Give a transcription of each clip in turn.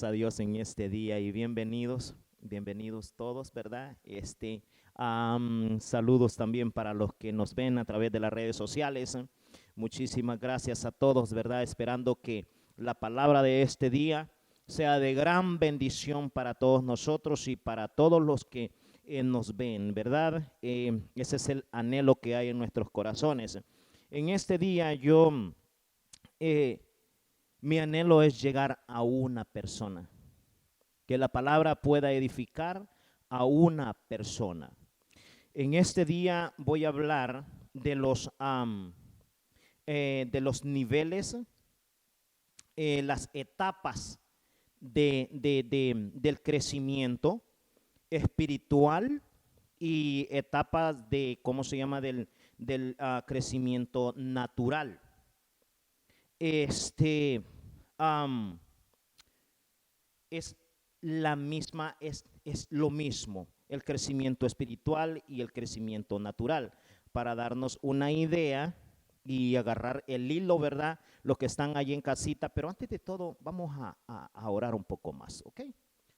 Gloria a Dios en este día y bienvenidos todos, ¿verdad? Saludos también para los que nos ven a través de las redes sociales. Muchísimas gracias a todos, ¿verdad? Esperando que la palabra de este día sea de gran bendición para todos nosotros y para todos los que nos ven, ¿verdad? Ese es el anhelo que hay en nuestros corazones. En este día eh, mi anhelo es llegar a una persona, que la palabra pueda edificar a una persona. En este día voy a hablar de los niveles, las etapas del crecimiento espiritual y etapas de, ¿cómo se llama?, del crecimiento natural. Am, es la misma, es lo mismo, el crecimiento espiritual y el crecimiento natural, para darnos una idea y agarrar el hilo, ¿verdad? Los que están allí en casita, pero antes de todo vamos a orar un poco más, ¿ok?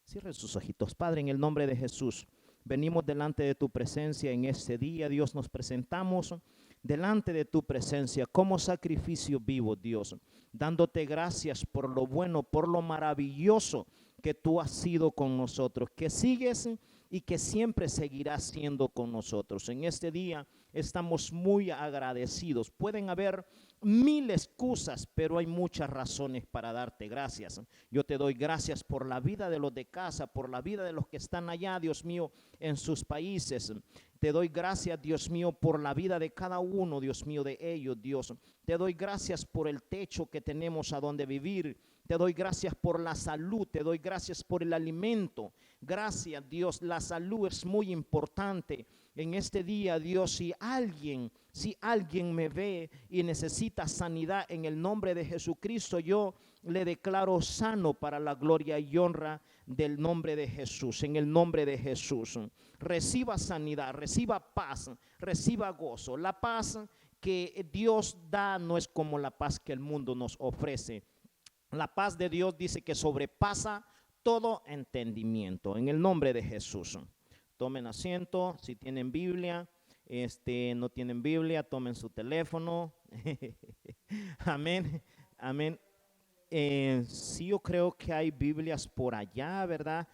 Cierren sus ojitos. Padre, en el nombre de Jesús, venimos delante de tu presencia en este día. Dios, nos presentamos delante de tu presencia como sacrificio vivo, Dios, dándote gracias por lo bueno, por lo maravilloso que tú has sido con nosotros, que sigues y que siempre seguirás siendo con nosotros. En este día estamos muy agradecidos. Pueden haber mil excusas, pero hay muchas razones para darte gracias. Yo te doy gracias por la vida de los de casa, por la vida de los que están allá, Dios mío, en sus países. Te doy gracias, Dios mío, por la vida de cada uno, Dios mío, de ellos, Dios. Te doy gracias por el techo que tenemos a donde vivir. Te doy gracias por la salud, te doy gracias por el alimento. Gracias, Dios, la salud es muy importante. En este día, Dios, si alguien me ve y necesita sanidad, en el nombre de Jesucristo, yo le declaro sano para la gloria y honra del nombre de Jesús. En el nombre de Jesús, reciba sanidad, reciba paz, reciba gozo. La paz que Dios da no es como la paz que el mundo nos ofrece. La paz de Dios dice que sobrepasa todo entendimiento. En el nombre de Jesús. Tomen asiento. Si tienen Biblia, no tienen Biblia, tomen su teléfono. Amén. Amén. Sí, yo creo que hay Biblias por allá, ¿verdad?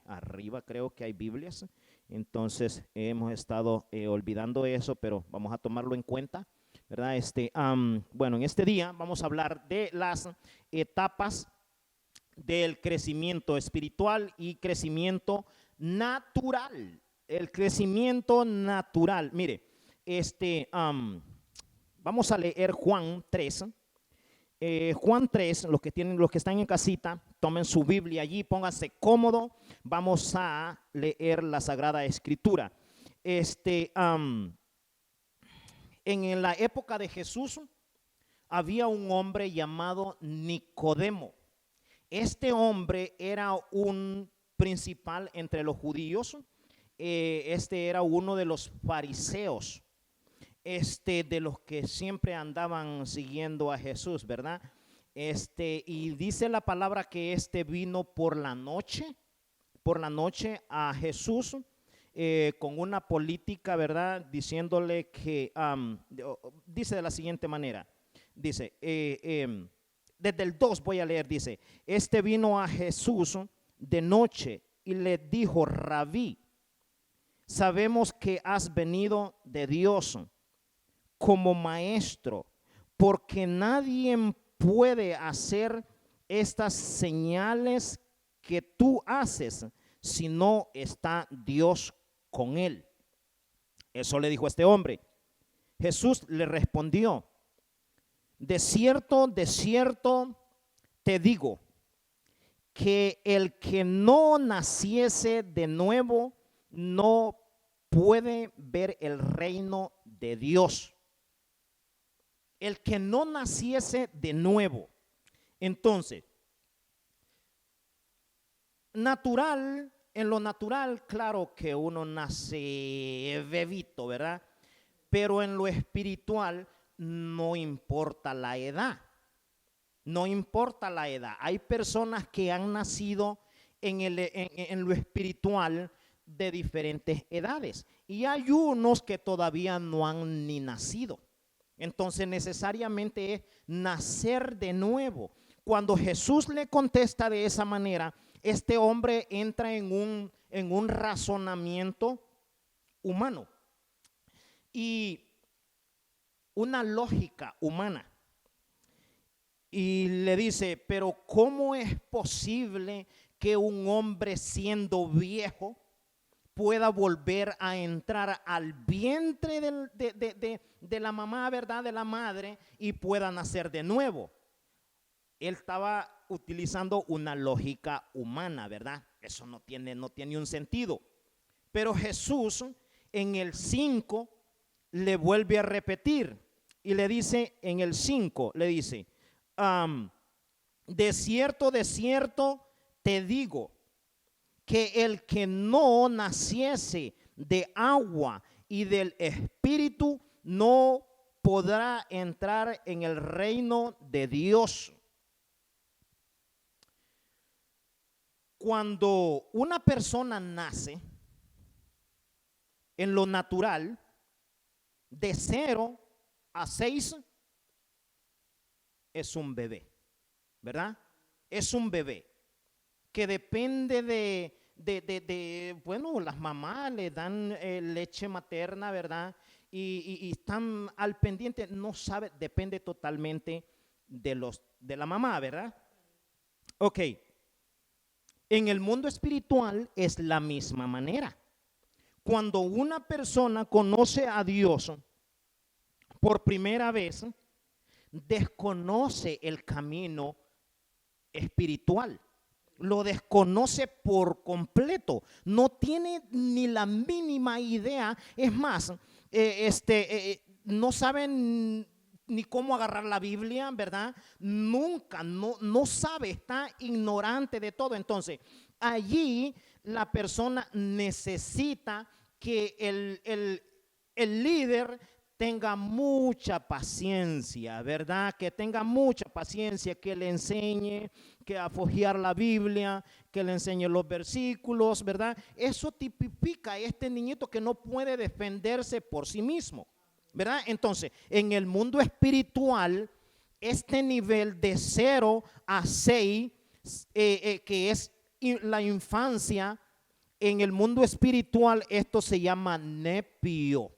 Arriba creo que hay Biblias. Entonces hemos estado olvidando eso, pero vamos a tomarlo en cuenta, ¿verdad? Bueno, en este día vamos a hablar de las etapas del crecimiento espiritual y crecimiento natural. El crecimiento natural. Mire, vamos a leer Juan 3. Juan 3, los que están en casita, tomen su Biblia allí, pónganse cómodo. Vamos a leer la Sagrada Escritura. En la época de Jesús había un hombre llamado Nicodemo. Este hombre era un principal entre los judíos. Era uno de los fariseos, de los que siempre andaban siguiendo a Jesús, ¿verdad? Y dice la palabra que vino por la noche a Jesús, con una política, ¿verdad? Diciéndole que, dice de la siguiente manera, dice, desde el 2 voy a leer, dice, vino a Jesús de noche y le dijo: Rabí, sabemos que has venido de Dios como maestro, porque nadie puede hacer estas señales que tú haces si no está Dios con él. Eso le dijo este hombre. Jesús le respondió: de cierto te digo, que el que no naciese de nuevo no puede ver el reino de Dios. El que no naciese de nuevo. Entonces, en lo natural, claro que uno nace bebito, ¿verdad? Pero en lo espiritual no importa la edad. No importa la edad. Hay personas que han nacido en lo espiritual de diferentes edades. Y hay unos que todavía no han ni nacido. Entonces necesariamente es nacer de nuevo. Cuando Jesús le contesta de esa manera, este hombre entra en un razonamiento humano y una lógica humana. Y le dice, pero ¿cómo es posible que un hombre siendo viejo pueda volver a entrar al vientre de la mamá, ¿verdad? De la madre, y pueda nacer de nuevo? Él estaba utilizando una lógica humana, ¿verdad? Eso no tiene un sentido. Pero Jesús en el 5 le vuelve a repetir y le dice en el 5, le dice, de cierto te digo que el que no naciese de agua y del Espíritu no podrá entrar en el reino de Dios. Cuando una persona nace en lo natural, de 0 a 6, es un bebé, ¿verdad? Es un bebé que depende bueno, las mamás le dan leche materna, ¿verdad? Y están al pendiente, no sabe, depende totalmente de la mamá, ¿verdad? Ok. En el mundo espiritual es la misma manera. Cuando una persona conoce a Dios por primera vez, desconoce el camino espiritual. Lo desconoce por completo. No tiene ni la mínima idea. Es más, no saben ni cómo agarrar la Biblia, ¿verdad? Nunca, no sabe, está ignorante de todo. Entonces, allí la persona necesita que el líder tenga mucha paciencia, ¿verdad? Que tenga mucha paciencia, que le enseñe que a fojear la Biblia, que le enseñe los versículos, ¿verdad? Eso tipifica a este niñito que no puede defenderse por sí mismo, ¿verdad? Entonces, en el mundo espiritual, este nivel de 0 a 6, que es la infancia, en el mundo espiritual esto se llama nepio.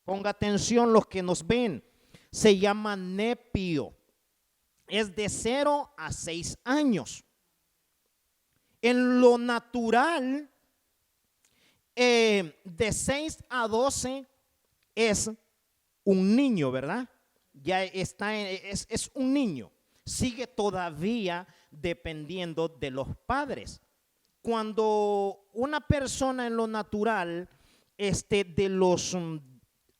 Ponga atención los que nos ven, se llama nepio. Es de 0 a 6 años. En lo natural, de 6 a 12 es un niño, ¿verdad? Ya está, es un niño. Sigue todavía dependiendo de los padres. Cuando una persona en lo natural, de los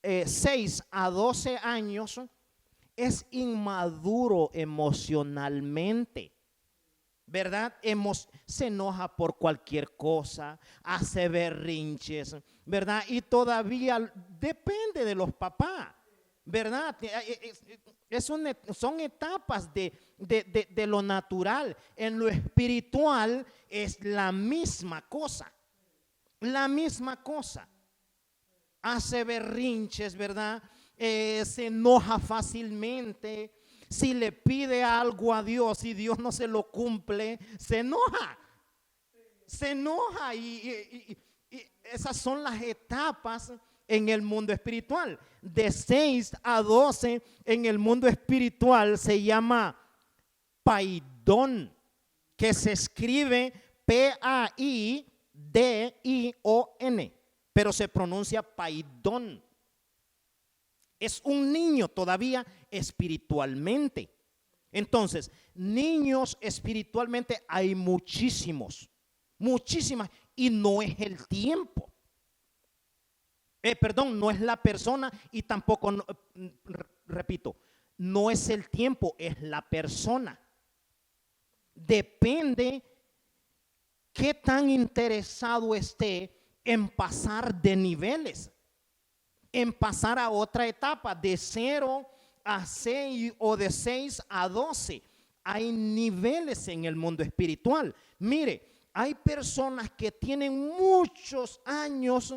6 a 12 años, es inmaduro emocionalmente, ¿verdad? Se enoja por cualquier cosa, hace berrinches, ¿verdad? Y todavía depende de los papás, ¿verdad? Son etapas de lo natural. En lo espiritual es la misma cosa, la misma cosa. Hace berrinches, ¿verdad? Se enoja fácilmente. Si le pide algo a Dios y Dios no se lo cumple, se enoja. Se enoja y esas son las etapas en el mundo espiritual. De 6 a 12 en el mundo espiritual se llama paidón, que se escribe P-A-I-D-I-O-N, pero se pronuncia paidón. Es un niño todavía espiritualmente. Entonces, niños espiritualmente hay muchísimas, y no es el tiempo. No es la persona y tampoco, repito, no es el tiempo, es la persona. Depende qué tan interesado esté en pasar de niveles, en pasar a otra etapa, de 0 a 6 o de 6 a 12. Hay niveles en el mundo espiritual. Mire, hay personas que tienen muchos años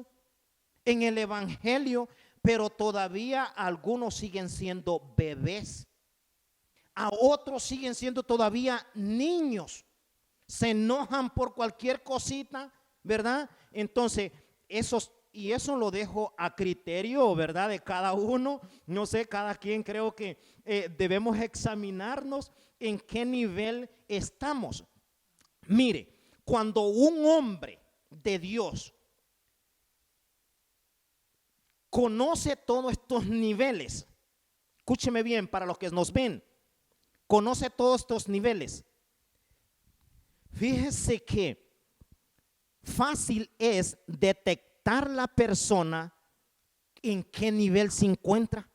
en el evangelio, pero todavía algunos siguen siendo bebés. A otros siguen siendo todavía niños. Se enojan por cualquier cosita, ¿verdad? Entonces, eso lo dejo a criterio, ¿verdad? De cada uno. No sé, cada quien creo que debemos examinarnos en qué nivel estamos. Mire, cuando un hombre de Dios conoce todos estos niveles, escúcheme bien para los que nos ven, conoce todos estos niveles. Fíjese que fácil es detectar la persona en qué nivel se encuentra.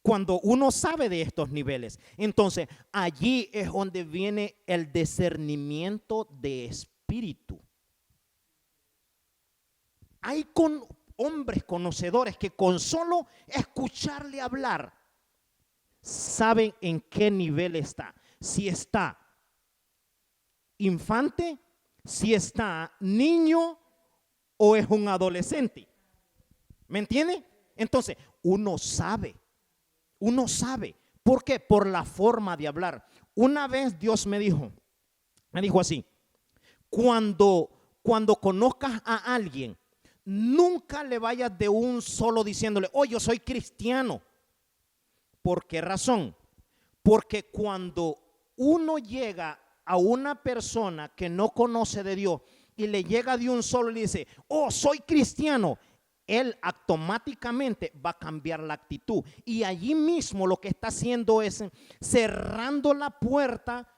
Cuando uno sabe de estos niveles, entonces allí es donde viene el discernimiento de espíritu. Hay hombres conocedores que con solo escucharle hablar saben en qué nivel está. Si está infante, si está niño o es un adolescente. ¿Me entiende? Entonces, uno sabe. ¿Por qué? Por la forma de hablar. Una vez Dios me dijo así: cuando conozcas a alguien, nunca le vayas de un solo diciéndole, oh, yo soy cristiano. ¿Por qué razón? Porque cuando uno llega a una persona que no conoce de Dios y le llega de un solo y le dice, oh, soy cristiano, él automáticamente va a cambiar la actitud. Y allí mismo lo que está haciendo es cerrando la puerta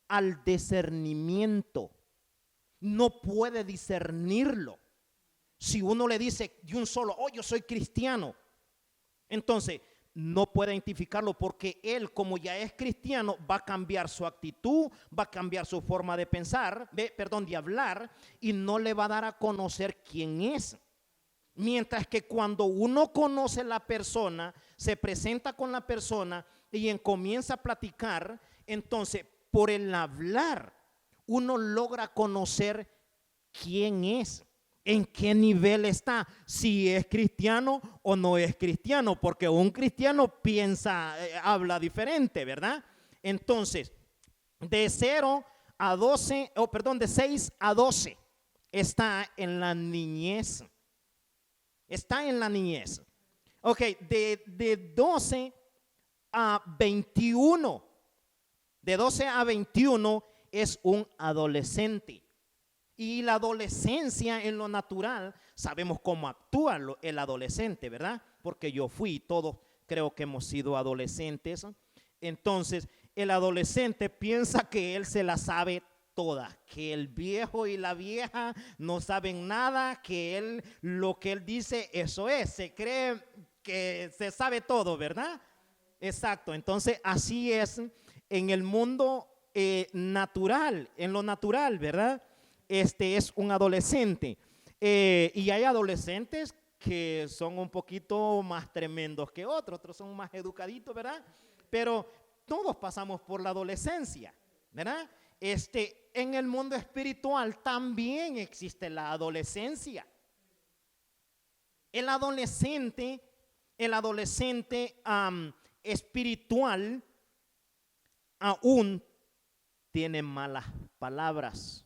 al discernimiento. No puede discernirlo. Si uno le dice de un solo, oh, yo soy cristiano, entonces no puede identificarlo, porque él, como ya es cristiano, va a cambiar su actitud, va a cambiar su forma de pensar, de hablar, y no le va a dar a conocer quién es. Mientras que cuando uno conoce a la persona, se presenta con la persona y comienza a platicar, entonces por el hablar uno logra conocer quién es, en qué nivel está, si es cristiano o no es cristiano, porque un cristiano piensa, habla diferente, ¿verdad? Entonces, de 0 a 12, de 6 a 12 está en la niñez. Está en la niñez. Ok, de 12 a 21. De 12 a 21 es un adolescente. Y la adolescencia en lo natural, sabemos cómo actúa el adolescente, ¿verdad? Porque yo fui, todos creo que hemos sido adolescentes. Entonces, el adolescente piensa que él se la sabe toda, que el viejo y la vieja no saben nada, que lo que él dice, eso es, se cree que se sabe todo, ¿verdad? Exacto, entonces así es en el mundo natural, en lo natural, ¿verdad? Este es un adolescente, y hay adolescentes que son un poquito más tremendos que otros son más educaditos, ¿verdad? Pero todos pasamos por la adolescencia, ¿verdad? En el mundo espiritual también existe la adolescencia. El adolescente espiritual aún tiene malas palabras,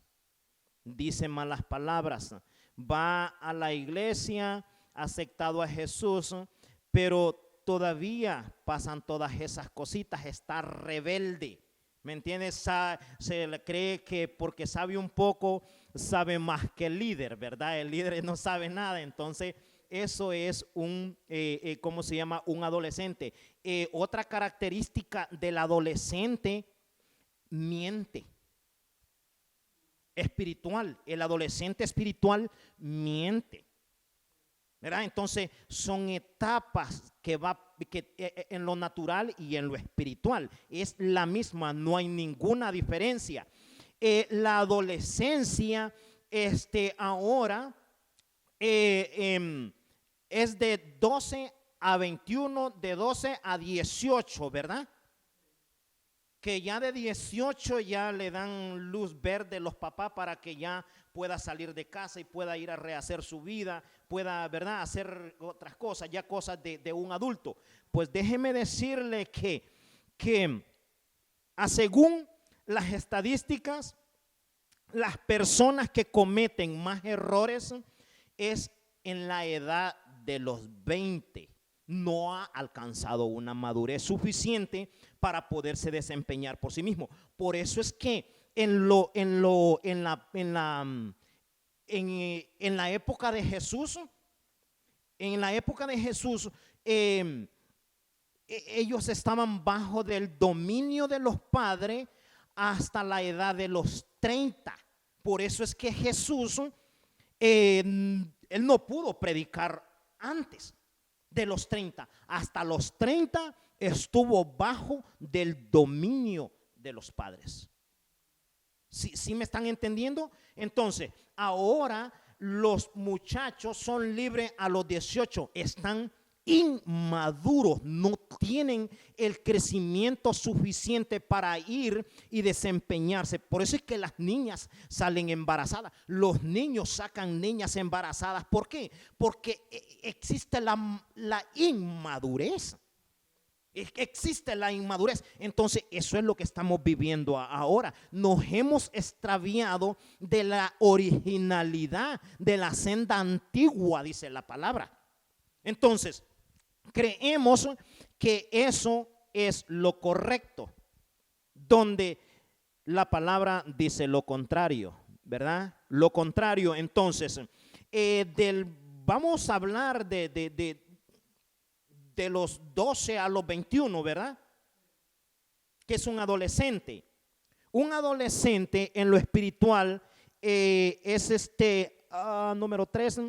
dice malas palabras, va a la iglesia, ha aceptado a Jesús, pero todavía pasan todas esas cositas, está rebelde. ¿Me entiendes? Se le cree que porque sabe un poco, sabe más que el líder, ¿verdad? El líder no sabe nada. Entonces, eso es ¿cómo se llama? Un adolescente. Otra característica del adolescente, miente. Espiritual. El adolescente espiritual miente, ¿verdad? Entonces, son etapas que en lo natural y en lo espiritual. Es la misma, no hay ninguna diferencia. La adolescencia ahora es de 12 a 21, de 12 a 18, ¿verdad? Que ya de 18 ya le dan luz verde los papás para que ya pueda salir de casa y pueda ir a rehacer su vida, pueda, ¿verdad?, hacer otras cosas, ya cosas de un adulto. Pues déjeme decirle que según las estadísticas, las personas que cometen más errores es en la edad de los 20. No ha alcanzado una madurez suficiente para poderse desempeñar por sí mismo. Por eso es que en la época de Jesús, ellos estaban bajo del dominio de los padres hasta la edad de los 30. Por eso es que Jesús, él no pudo predicar antes de los 30. Hasta los 30 estuvo bajo del dominio de los padres. ¿Sí me están entendiendo? Entonces, ahora los muchachos son libres a los 18, están inmaduros, no tienen el crecimiento suficiente para ir y desempeñarse. Por eso es que las niñas salen embarazadas, los niños sacan niñas embarazadas. ¿Por qué? Porque existe la inmadurez. Existe la inmadurez. Entonces eso es lo que estamos viviendo ahora. Nos hemos extraviado de la originalidad, de la senda antigua, dice la palabra. Entonces creemos que eso es lo correcto, donde la palabra dice lo contrario, ¿verdad? Lo contrario. Entonces vamos a hablar de los 12 a los 21, ¿verdad? Que es un adolescente. Un adolescente en lo espiritual es número 3,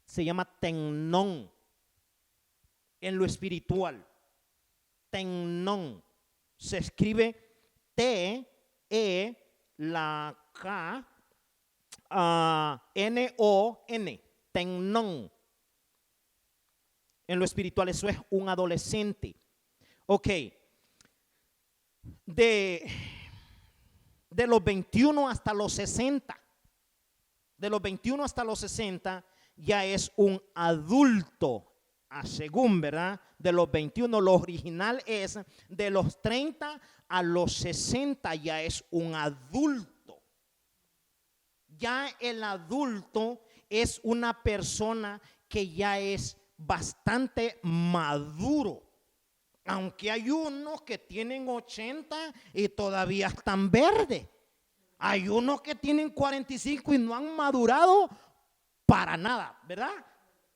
se llama tecnón. En lo espiritual, tecnón, se escribe T-E-K-N-O-N, tecnón. En lo espiritual, eso es un adolescente. Ok. De los 21 hasta los 60. De los 21 hasta los 60 ya es un adulto. Según, ¿verdad? De los 21, lo original es de los 30 a los 60 ya es un adulto. Ya el adulto es una persona que ya es bastante maduro. Aunque hay unos que tienen 80 y todavía están verdes. Hay unos que tienen 45 y no han madurado para nada, ¿verdad?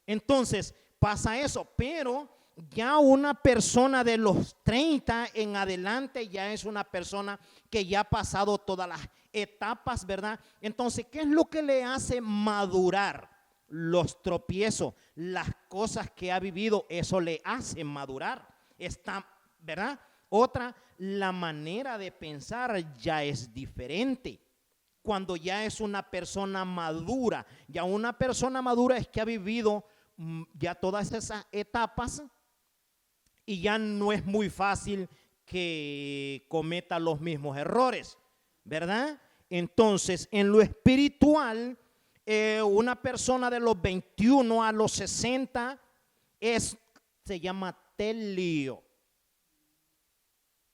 Entonces pasa eso, pero ya una persona de los 30 en adelante ya es una persona que ya ha pasado todas las etapas, ¿verdad? Entonces, ¿qué es lo que le hace madurar? Los tropiezos, las cosas que ha vivido, eso le hace madurar. Está, ¿verdad? Otra, la manera de pensar ya es diferente. Cuando ya es una persona madura, ya una persona madura es que ha vivido ya todas esas etapas y ya no es muy fácil que cometa los mismos errores, ¿verdad? Entonces, en lo espiritual, una persona de los 21 a los 60 se llama telio.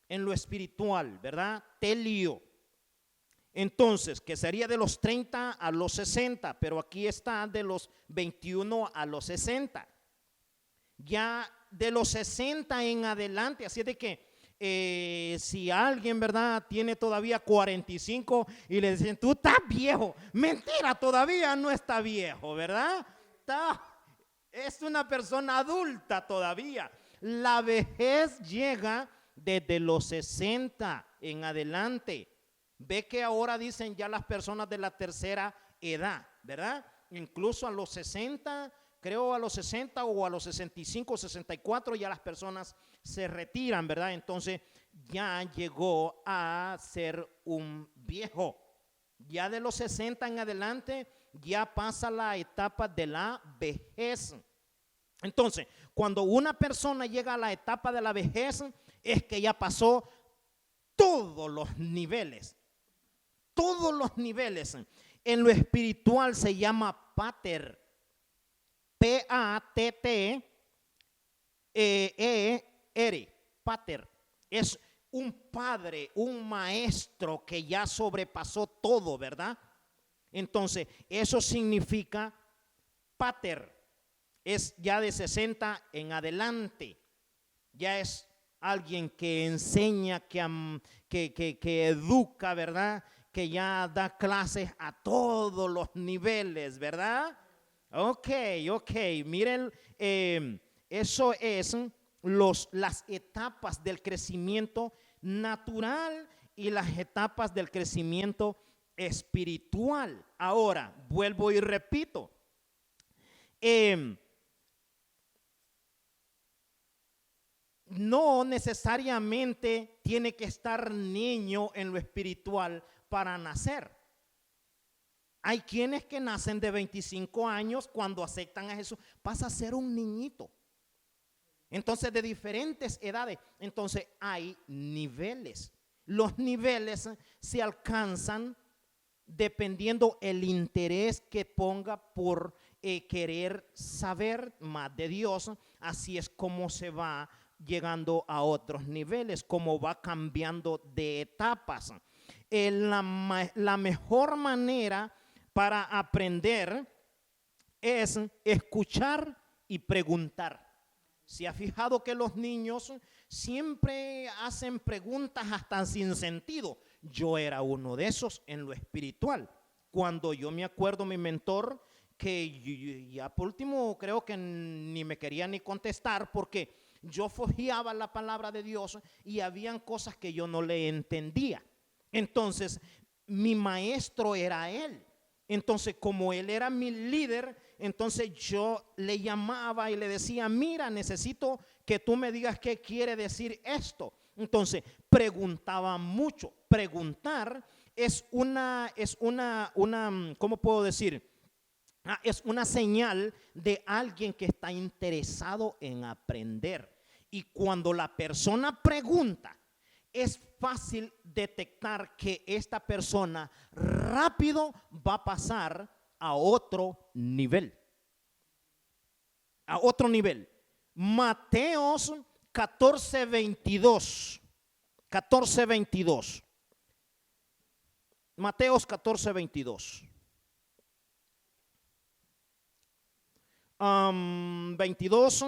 En lo espiritual, ¿verdad? Telio. Entonces, que sería de los 30 a los 60, pero aquí está de los 21 a los 60. Ya de los 60 en adelante, así de que si alguien, ¿verdad?, tiene todavía 45 y le dicen, tú estás viejo. Mentira, todavía no está viejo, ¿verdad? Es una persona adulta todavía. La vejez llega desde los 60 en adelante. Ve que ahora dicen ya las personas de la tercera edad, ¿verdad? Incluso a los 60, creo a los 60 o a los 65, 64 ya las personas se retiran, ¿verdad? Entonces ya llegó a ser un viejo. Ya de los 60 en adelante ya pasa la etapa de la vejez. Entonces, cuando una persona llega a la etapa de la vejez, es que ya pasó todos los niveles. Todos los niveles. En lo espiritual se llama pater. P-A-T-T-E-R. Pater. Es un padre, un maestro que ya sobrepasó todo, ¿verdad? Entonces, eso significa pater. Es ya de 60 en adelante. Ya es alguien que enseña, que educa, ¿verdad? Que ya da clases a todos los niveles, ¿verdad? Ok. Miren, eso es las etapas del crecimiento natural y las etapas del crecimiento espiritual. Ahora, vuelvo y repito. No necesariamente tiene que estar niño en lo espiritual para nacer. Hay quienes que nacen de 25 años, cuando aceptan a Jesús, pasa a ser un niñito. Entonces, de diferentes edades. Entonces, hay niveles. Los niveles se alcanzan dependiendo el interés que ponga por querer saber más de Dios. Así es como se va llegando a otros niveles, como va cambiando de etapas. La mejor manera para aprender es escuchar y preguntar. ¿Se ha fijado que los niños siempre hacen preguntas hasta sin sentido? Yo era uno de esos en lo espiritual. Cuando yo me acuerdo, mi mentor, que ya por último creo que ni me quería ni contestar, porque yo fogiaba la palabra de Dios y habían cosas que yo no le entendía. Entonces, mi maestro era él. Entonces, como él era mi líder, entonces yo le llamaba y le decía, mira, necesito que tú me digas qué quiere decir esto. Entonces, preguntaba mucho. Preguntar es una, ¿cómo puedo decir? Es una señal de alguien que está interesado en aprender. Y cuando la persona pregunta, es fácil detectar que esta persona rápido va a pasar a otro nivel. A otro nivel. Mateos 14:22. 14:22. Mateos 14:22. 22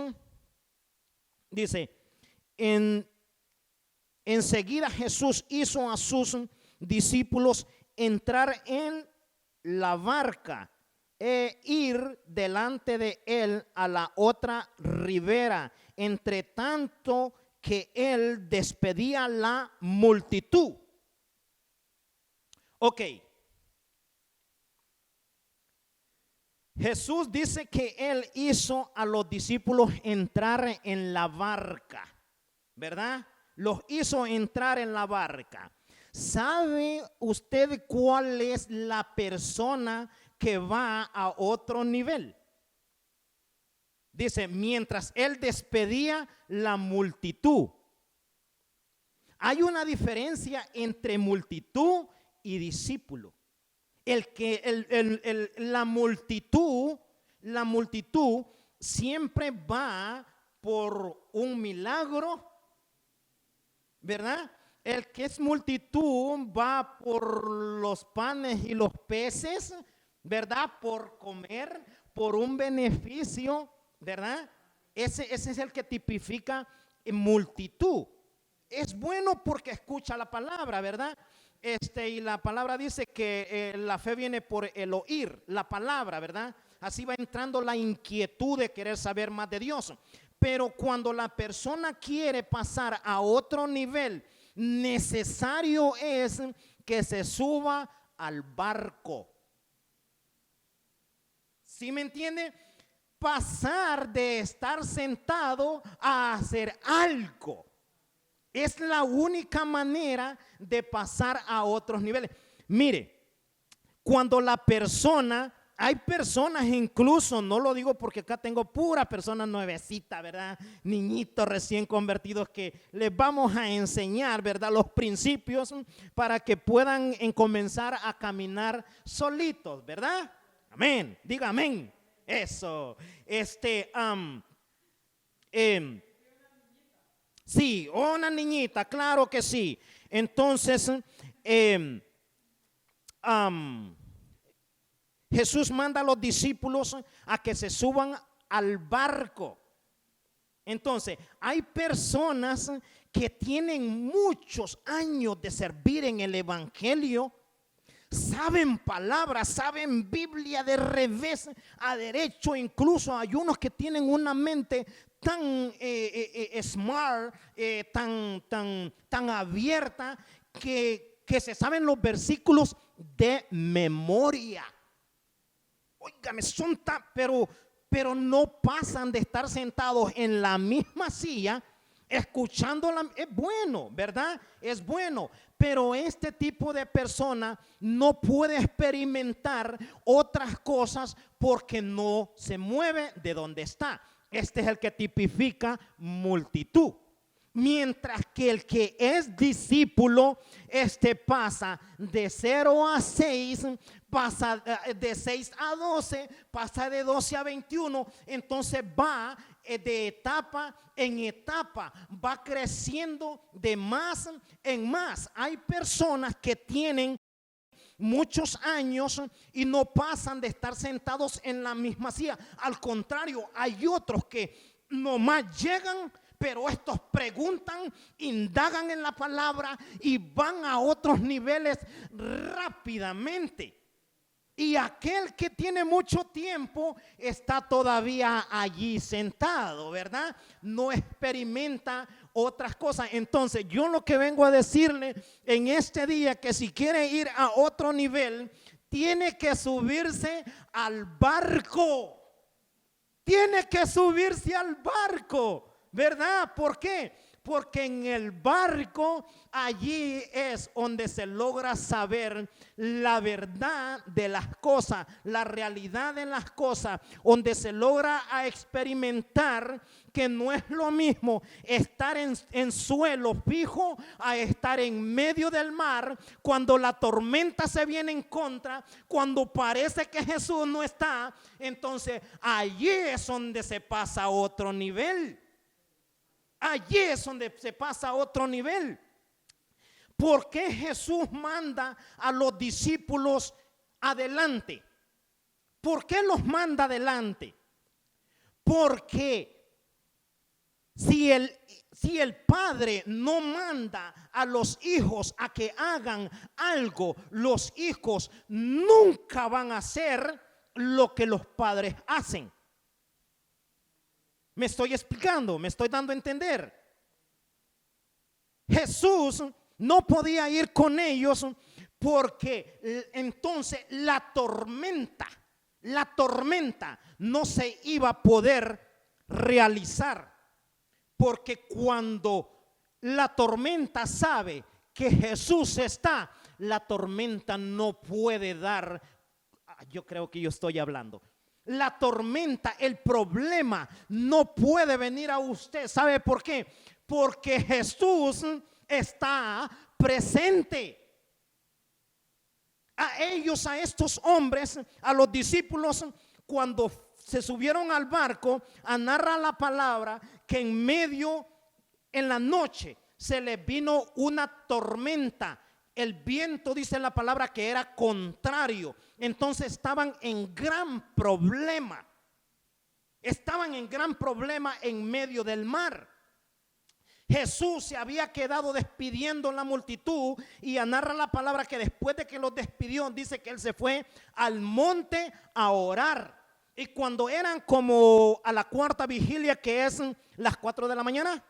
dice, enseguida Jesús hizo a sus discípulos entrar en la barca e ir delante de él a la otra ribera, entre tanto que él despedía la multitud. Ok. Jesús dice que él hizo a los discípulos entrar en la barca, ¿verdad? Los hizo entrar en la barca. ¿Sabe usted cuál es la persona que va a otro nivel? Dice, mientras él despedía la multitud. Hay una diferencia entre multitud y discípulo. La multitud siempre va por un milagro, ¿verdad? El que es multitud va por los panes y los peces, ¿verdad? Por comer, por un beneficio, ¿verdad? Ese es el que tipifica multitud. Es bueno porque escucha la palabra, ¿verdad? Y la palabra dice que la fe viene por el oír la palabra, ¿verdad? Así va entrando la inquietud de querer saber más de Dios. Pero cuando la persona quiere pasar a otro nivel, necesario es que se suba al barco. ¿Sí me entiende? Pasar de estar sentado a hacer algo. Es la única manera de pasar a otros niveles. Mire, cuando la persona Hay personas incluso, no lo digo porque acá tengo pura persona nuevecita, ¿verdad? Niñitos recién convertidos que les vamos a enseñar, ¿verdad? Los principios para que puedan comenzar a caminar solitos, ¿verdad? Amén, diga amén. Eso, sí, una niñita, claro que sí. Entonces, Jesús manda a los discípulos a que se suban al barco. Entonces, hay personas que tienen muchos años de servir en el evangelio, saben palabras, saben Biblia de revés a derecho, incluso hay unos que tienen una mente tan smart, tan abierta, que se saben los versículos de memoria. Óigame, son tan, pero no pasan de estar sentados en la misma silla escuchándola. Es bueno, ¿verdad? Es bueno, pero este tipo de persona no puede experimentar otras cosas porque no se mueve de donde está. Este es el que tipifica multitud. Mientras que el que es discípulo, pasa de 0 a 6, pasa de 6 a 12, pasa de 12 a 21, entonces va de etapa en etapa, va creciendo de más en más. Hay personas que tienen muchos años y no pasan de estar sentados en la misma silla. Al contrario, hay otros que nomás llegan, pero estos preguntan, indagan en la palabra y van a otros niveles rápidamente. Y aquel que tiene mucho tiempo está todavía allí sentado, ¿verdad? No experimenta otras cosas. Entonces, yo lo que vengo a decirle en este día, que si quiere ir a otro nivel, tiene que subirse al barco. Tiene que subirse al barco. ¿Verdad? ¿Por qué? Porque en el barco allí es donde se logra saber la verdad de las cosas, la realidad de las cosas, donde se logra a experimentar que no es lo mismo estar en suelo fijo a estar en medio del mar cuando la tormenta se viene en contra, cuando parece que Jesús no está. Entonces allí es donde se pasa a otro nivel. Allí es donde se pasa a otro nivel. ¿Por qué Jesús manda a los discípulos adelante? ¿Por qué los manda adelante? Porque si el padre no manda a los hijos a que hagan algo, los hijos nunca van a hacer lo que los padres hacen. Me estoy explicando, me estoy dando a entender. Jesús no podía ir con ellos porque entonces la tormenta no se iba a poder realizar. Porque cuando la tormenta sabe que Jesús está, la tormenta no puede dar. Yo creo que yo estoy hablando. La tormenta, el problema no puede venir a usted. ¿Sabe por qué? Porque Jesús está presente. A ellos, a estos hombres, a los discípulos, cuando se subieron al barco, a narrar la palabra que en la noche, se les vino una tormenta. El viento, dice la palabra, que era contrario. Entonces estaban en gran problema. Estaban en gran problema en medio del mar. Jesús se había quedado despidiendo a la multitud y narra la palabra que después de que los despidió, dice que él se fue al monte a orar. Y cuando eran como a la cuarta vigilia, que es las 4 de la mañana,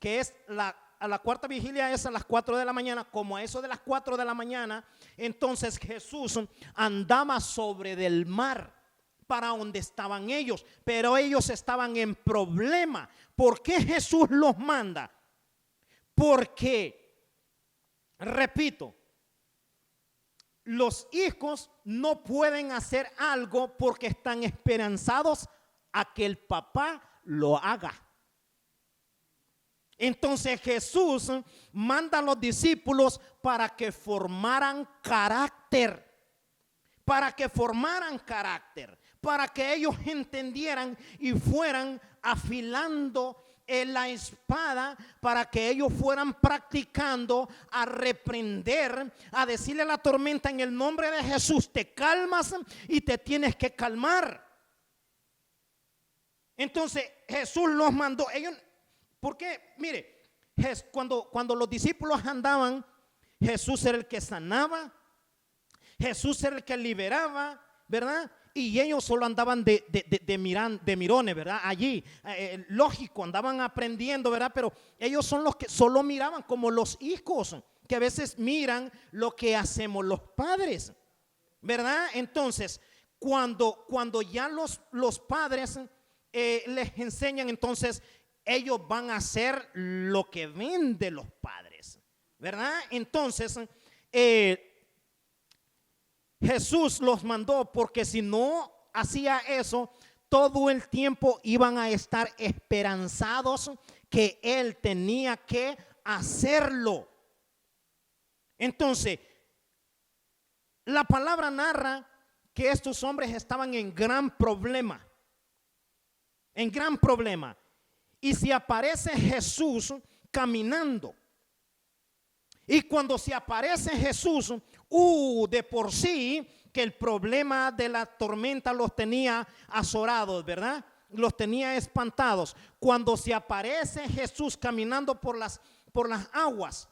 que es a la cuarta vigilia es a las 4 de la mañana, como a eso de las 4 de la mañana, entonces Jesús andaba sobre del mar para donde estaban ellos, pero ellos estaban en problema. ¿Por qué Jesús los manda? Porque, repito, los hijos no pueden hacer algo porque están esperanzados a que el papá lo haga. Entonces Jesús manda a los discípulos para que formaran carácter, para que ellos entendieran y fueran afilando la espada, para que ellos fueran practicando a reprender, a decirle a la tormenta en el nombre de Jesús, te calmas y te tienes que calmar. Entonces Jesús los mandó. Ellos, porque mire, cuando los discípulos andaban, Jesús era el que sanaba, Jesús era el que liberaba, ¿verdad? Y ellos solo andaban de mirones, ¿verdad? Allí, lógico, andaban aprendiendo, ¿verdad? Pero ellos son los que solo miraban, como los hijos, que a veces miran lo que hacemos los padres, ¿verdad? Entonces, cuando ya los padres les enseñan, entonces ellos van a hacer lo que ven de los padres, ¿verdad? Entonces, Jesús los mandó porque si no hacía eso, todo el tiempo iban a estar esperanzados que Él tenía que hacerlo. Entonces, la palabra narra que estos hombres estaban en gran problema. En gran problema. Y si aparece Jesús caminando, y cuando se aparece Jesús, de por sí que el problema de la tormenta los tenía azorados, ¿verdad? Los tenía espantados. Cuando se aparece Jesús caminando por las aguas,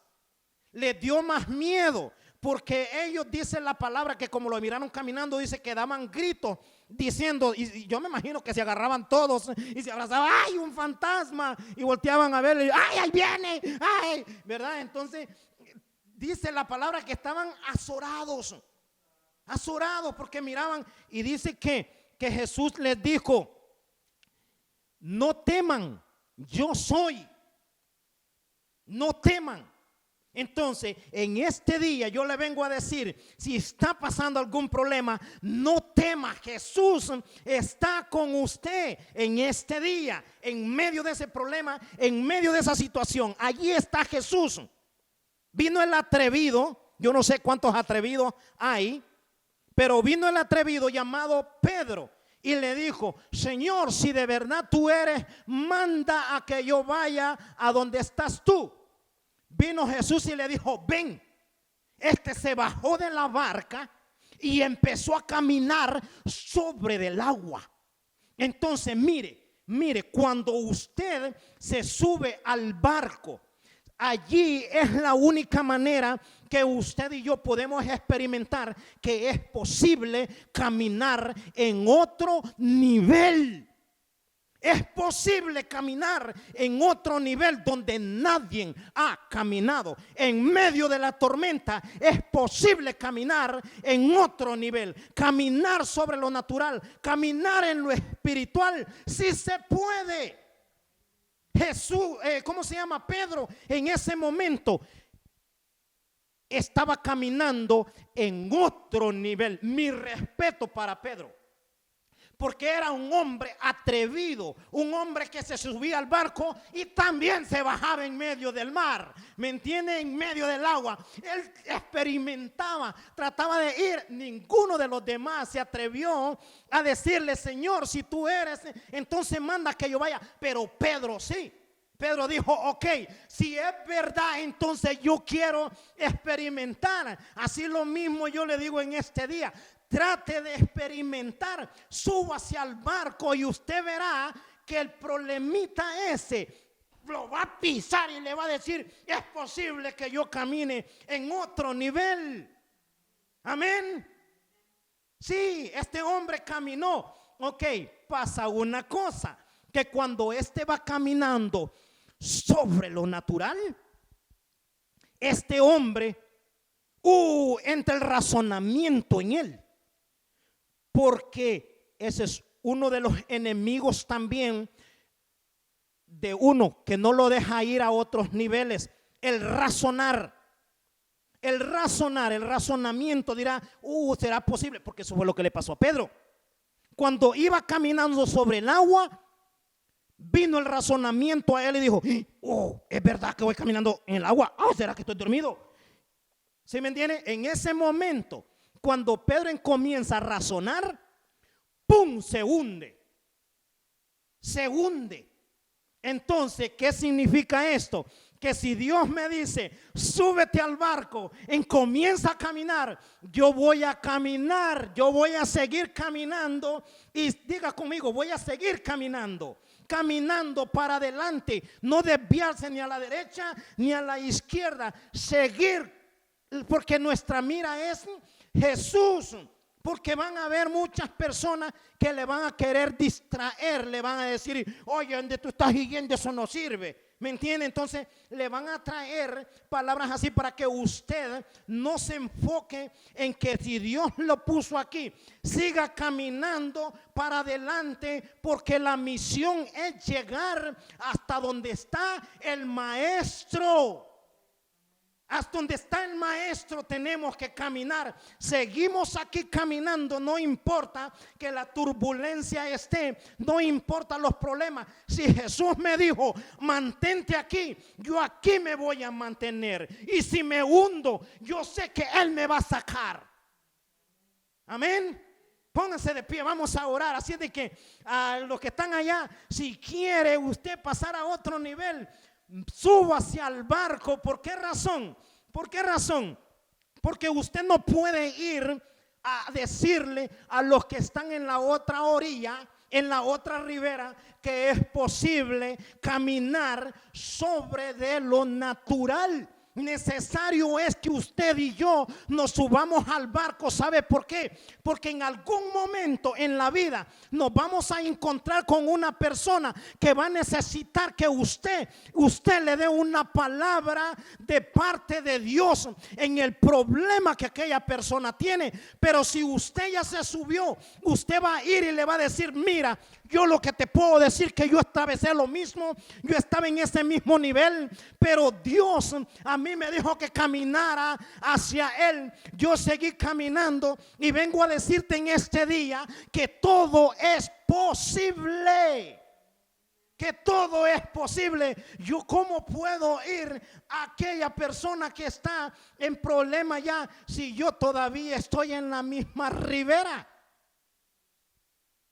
les dio más miedo, porque ellos, dice la palabra, que como lo miraron caminando, dice que daban gritos diciendo, y yo me imagino que se agarraban todos y se abrazaban, ¡ay, un fantasma! Y volteaban a verle, ¡ay, ahí viene! ¡Ay! ¿Verdad? Entonces dice la palabra que estaban azorados porque miraban, y dice que Jesús les dijo, no teman, yo soy, no teman. Entonces, en este día yo le vengo a decir, si está pasando algún problema, no tema, Jesús está con usted en este día, en medio de ese problema, en medio de esa situación. Allí está Jesús. Vino el atrevido, yo no sé cuántos atrevidos hay, pero vino el atrevido llamado Pedro y le dijo, Señor, si de verdad tú eres, manda a que yo vaya a donde estás tú. Vino Jesús y le dijo, ven. Este se bajó de la barca y empezó a caminar sobre el agua. Entonces, mire, cuando usted se sube al barco, allí es la única manera que usted y yo podemos experimentar que es posible caminar en otro nivel. Es posible caminar en otro nivel donde nadie ha caminado. En medio de la tormenta es posible caminar en otro nivel. Caminar sobre lo natural, caminar en lo espiritual, sí se puede. Jesús, Pedro en ese momento estaba caminando en otro nivel. Mi respeto para Pedro, porque era un hombre atrevido, un hombre que se subía al barco y también se bajaba en medio del mar, ¿me entiende? En medio del agua. Él experimentaba, trataba de ir. Ninguno de los demás se atrevió a decirle, Señor, si tú eres, entonces manda que yo vaya. Pero Pedro sí. Pedro dijo, ok, si es verdad, entonces yo quiero experimentar. Así lo mismo yo le digo en este día. Trate de experimentar, súbase al barco y usted verá que el problemita ese lo va a pisar y le va a decir, es posible que yo camine en otro nivel. Amén. Sí, este hombre caminó. Ok, pasa una cosa, que cuando este va caminando sobre lo natural, este hombre, entra el razonamiento en él. Porque ese es uno de los enemigos también de uno que no lo deja ir a otros niveles. El razonar. el razonar, el razonamiento dirá, ¿será posible? Porque eso fue lo que le pasó a Pedro. Cuando iba caminando sobre el agua, vino el razonamiento a él y dijo, es verdad que voy caminando en el agua. ¿Será que estoy dormido? ¿Sí me entiende? En ese momento, cuando Pedro comienza a razonar, ¡pum!, se hunde. Se hunde. Entonces, ¿qué significa esto? Que si Dios me dice, súbete al barco, comienza a caminar, yo voy a caminar, yo voy a seguir caminando. Y diga conmigo, voy a seguir caminando. Caminando para adelante, no desviarse ni a la derecha ni a la izquierda, seguir, porque nuestra mira es Jesús. Porque van a haber muchas personas que le van a querer distraer, le van a decir, oye, donde tú estás yendo eso no sirve. ¿Me entiende? Entonces le van a traer palabras así para que usted no se enfoque en que si Dios lo puso aquí, siga caminando para adelante, porque la misión es llegar hasta donde está el maestro. Hasta donde está el maestro tenemos que caminar. Seguimos aquí caminando, no importa que la turbulencia esté, no importa los problemas. Si Jesús me dijo, mantente aquí, yo aquí me voy a mantener. Y si me hundo, yo sé que Él me va a sacar. Amén. Pónganse de pie, vamos a orar. Así de que a los que están allá, si quiere usted pasar a otro nivel, súbase al barco. ¿Por qué razón? ¿Por qué razón? Porque usted no puede ir a decirle a los que están en la otra orilla, en la otra ribera, que es posible caminar sobre de lo natural. Necesario es que usted y yo nos subamos al barco. ¿Sabe por qué? Porque en algún momento en la vida nos vamos a encontrar con una persona que va a necesitar que usted le dé una palabra de parte de Dios en el problema que aquella persona tiene. Pero si usted ya se subió, usted va a ir y le va a decir, mira, yo lo que te puedo decir que yo atravesé lo mismo, yo estaba en ese mismo nivel, pero Dios a mí me dijo que caminara hacia Él. Yo seguí caminando y vengo a decirte en este día que todo es posible. Que todo es posible. Yo, ¿cómo puedo ir a aquella persona que está en problema ya si yo todavía estoy en la misma ribera?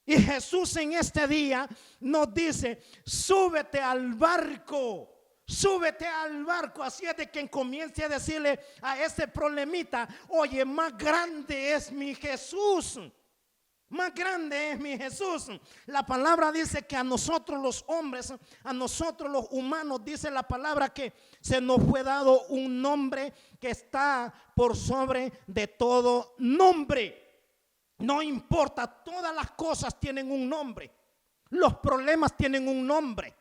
Y Jesús en este día nos dice, súbete al barco. Súbete al barco. Así es de que comience a decirle a ese problemita, oye, más grande es mi Jesús. Más grande es mi Jesús. La palabra dice que a nosotros los hombres, a nosotros los humanos, dice la palabra que se nos fue dado un nombre que está por sobre de todo nombre. No importa, todas las cosas tienen un nombre. Los problemas tienen un nombre.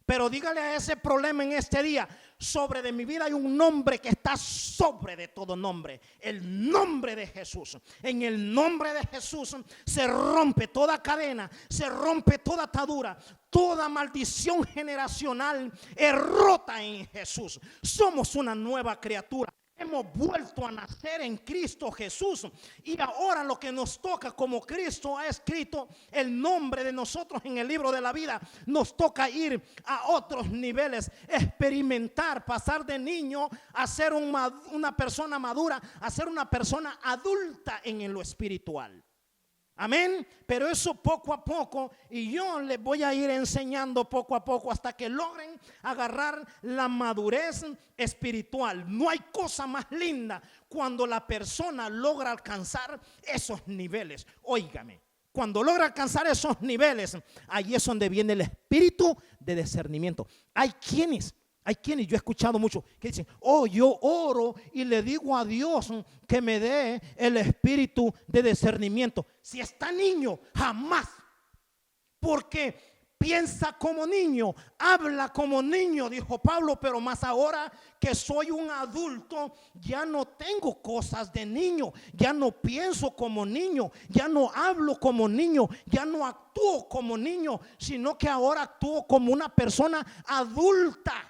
Pero dígale a ese problema en este día, sobre de mi vida hay un nombre que está sobre de todo nombre. El nombre de Jesús. En el nombre de Jesús se rompe toda cadena, se rompe toda atadura, toda maldición generacional es rota en Jesús. Somos una nueva criatura. Hemos vuelto a nacer en Cristo Jesús. Y ahora lo que nos toca, como Cristo ha escrito el nombre de nosotros en el libro de la vida, nos toca ir a otros niveles, experimentar, pasar de niño a ser una persona madura, a ser una persona adulta en lo espiritual. Amén. Pero eso poco a poco, y yo les voy a ir enseñando poco a poco hasta que logren agarrar la madurez espiritual. No hay cosa más linda cuando la persona logra alcanzar esos niveles. Óigame, cuando logra alcanzar esos niveles, ahí es donde viene el espíritu de discernimiento. Hay quienes, yo he escuchado mucho que dicen, yo oro y le digo a Dios que me dé el espíritu de discernimiento. Si está niño, jamás. Porque piensa como niño, habla como niño, dijo Pablo, pero más ahora que soy un adulto, ya no tengo cosas de niño, ya no pienso como niño, ya no hablo como niño, ya no actúo como niño, sino que ahora actúo como una persona adulta.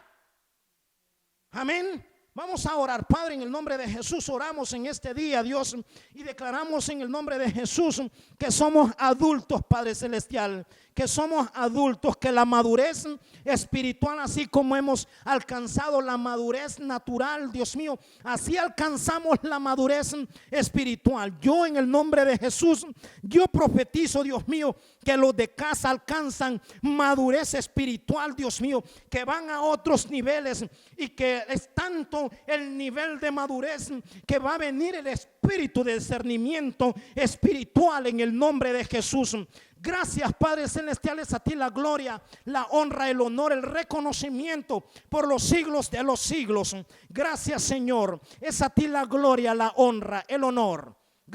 Amén. Vamos a orar. Padre, en el nombre de Jesús oramos en este día, Dios, y declaramos en el nombre de Jesús que somos adultos, Padre Celestial, que somos adultos, que la madurez espiritual, así como hemos alcanzado la madurez natural, Dios mío, así alcanzamos la madurez espiritual. Yo en el nombre de Jesús, yo profetizo, Dios mío, que los de casa alcanzan madurez espiritual, Dios mío, que van a otros niveles y que es tanto el nivel de madurez que va a venir el espíritu de discernimiento espiritual en el nombre de Jesús. Gracias, Padre Celestial, es a ti la gloria, la honra, el honor, el reconocimiento por los siglos de los siglos. Gracias, Señor, es a ti la gloria, la honra, el honor.